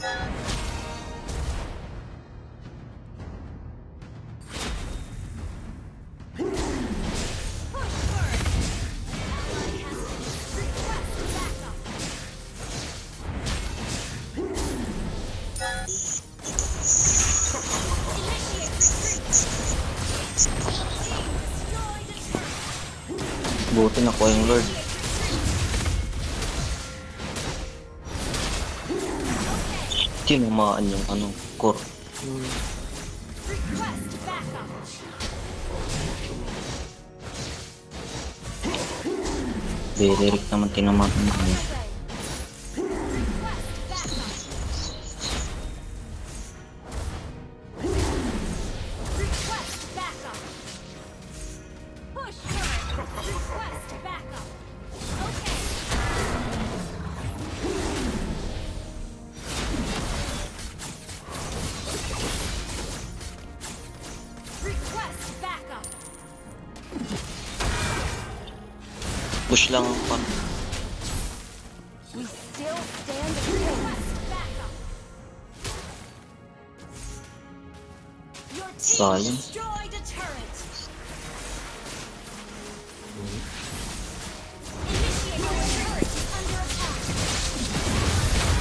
Buti na ko yung Lord. Tinamaan yung ano, core. Beririk naman tinamaan mo. Push lang pa. Sayang.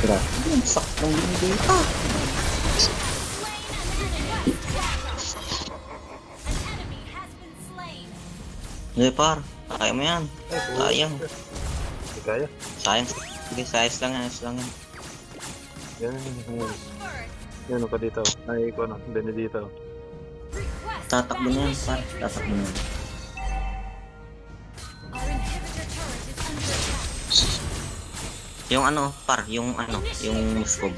Grabe, saktong yung data. Hindi par, kaya mo yan. Sayang. Hindi kaya. Sayang. Sige, sayang lang yan. Sayang yan. Yan. Yan ka dito. Ay, ko na. Benedito. Tatakbo na yan par. Tatakbo na yan. Yung ano par, yung ano, yung scope.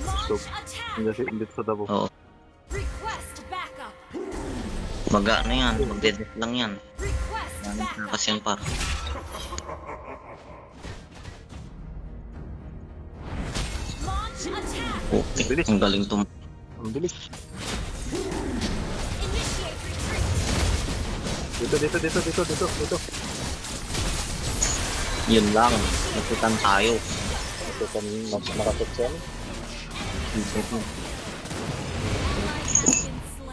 Hindi sa tabo. Oo. Maga na yan, mag-death lang yan. Kasi yan par. Okay, ang galing tum... Ang bilis. Dito. Yun lang, nagputan tayo. Nakasot siya.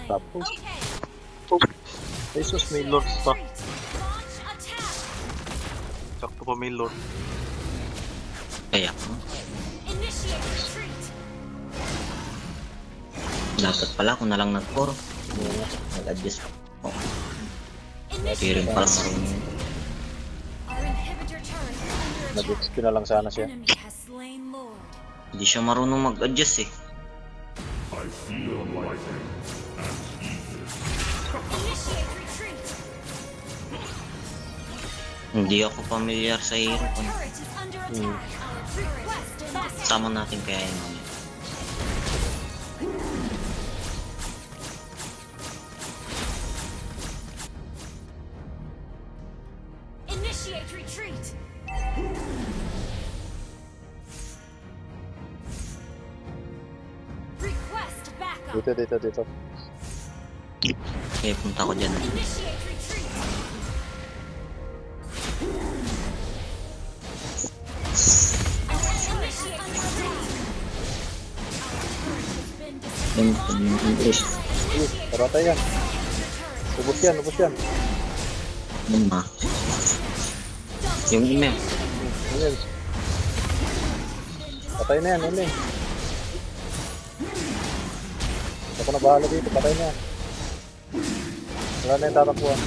Tapos. Jesus, may Lord pa. Sakto pa may Lord. Kaya dapat pala ako na lang nag-core. Nag-adjust ako. Hindi rin pala marunong. Nag-XP na lang sana siya. Hindi siya marunong mag-adjust eh. Hindi ako familiar sa hero. Sama natin kaya yun. Initiate retreat. Request backup. Dito. Okay, punta ko dyan. Initiate retreat. English. Paratay yan. Ubus yan. Lima. Yung email. Ayan. Patay na yan, Uli. Ako na bahala dito, patay na yan. Wala na yung tatakbuhan.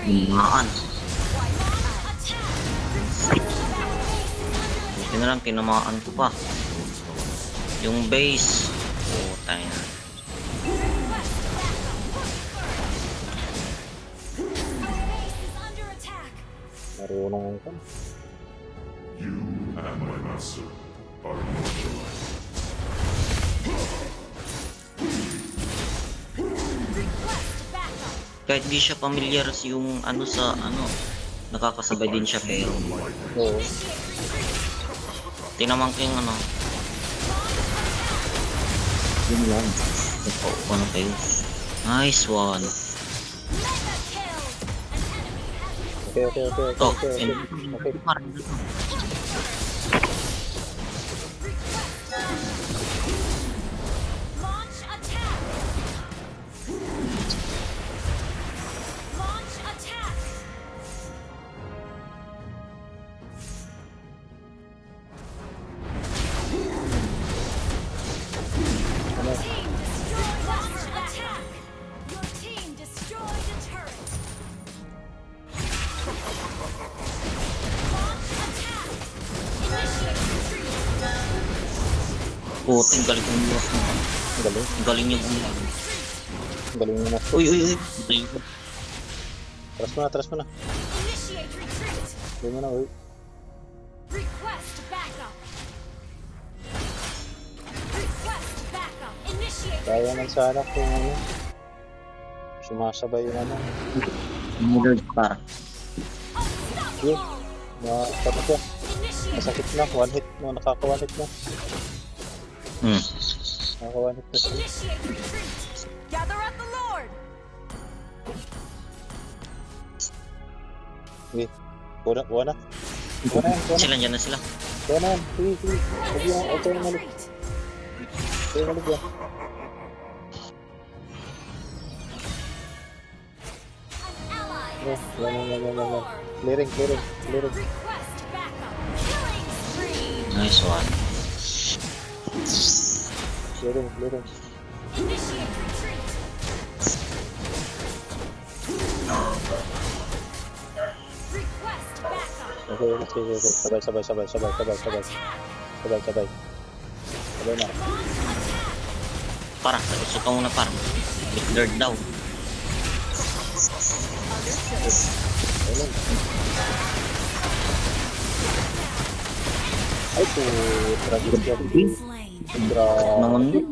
Limaan. Buti na lang, tinamaan ko pa. Yung base. Oh, tayo na. Marunong ka. You and my master are immortalized. Kahit di siya familiar yung ano sa ano, nakakasabay din siya pero Oo. tinaman ko yung ano. Yun lang. Ito, ano kayo. Nice one. Okay. Oh, Okay. Puting galing ng buwas mo. Ang galing. Ang galing niya bumilang. Ang galing mo na. Uy, uy, uy. Uy. Tras mo na. Initiate retreat. Gawin mo na, uy. Request backup. Request backup. Initiate Kaya man retreat. sana kung ano. Sumasabay yung ano. Lord para. Yun. Unstoppable. Ano siya? Initiate Masakit na. One hit mo. Nakaka-one hit na. Hmm. Nakaka-one hit na siya. Initiate retreat. Gather at the Lord. Okay. Buwan na. Buwan na yan. Sila dyan na sila. Buwan na yan. Sige, sige. Huwag yung auto na malik. Retreat. Huwag yung malik yan. An ally Oh, has yan, yan, slain yan, the yan, yan. Lord. Clearing. Request backup. Killing spree. Nice one. Clearing. Initiate retreat. Request backup. Okay. Sabay. Attack. Sabay na. Launch attack. Para, salusot ka muna para. Lord daw. Ayun. Ay, po. Tragedy yan. Slain. Naman Grabe. yun.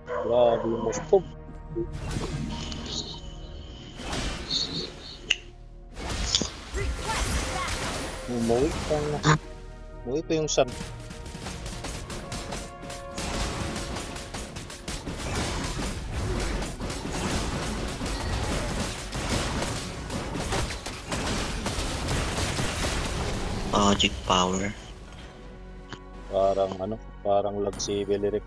Grabe yung muspog. Request backup. Umuwi pa yung sun. Magic power. Parang lag si Beleric.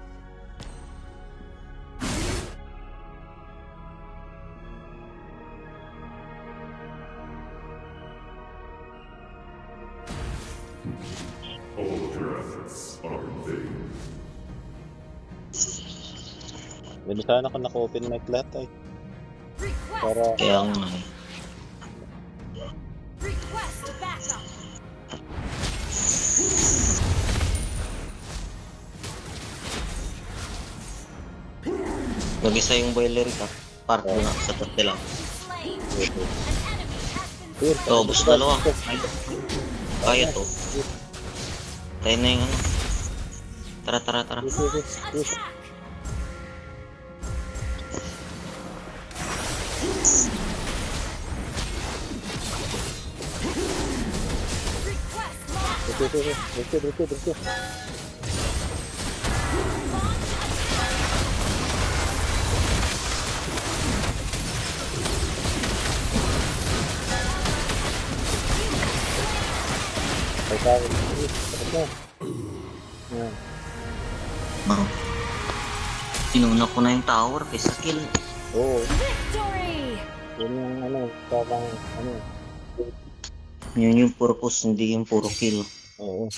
All of your efforts are in vain. Hindi sana ako naka-open mic lahat ay. Request. Para Kaya nga. Request backup. Mag-isa yung boiler ka. Para na sa tatila. Slain. An enemy has been Yun. slain. Oh, gusto dalawa. Kaya to. Tayo na yung ano. Tara. Launch attack. Request backup. Dito. Ay, tawag. Tapos na. Yan. Oh. Tinuna ko na yung tower kaysa kill. Oo. Victory. Yun yung ano. Parang ano. Yun yung purpose, hindi yung puro kill. Oo.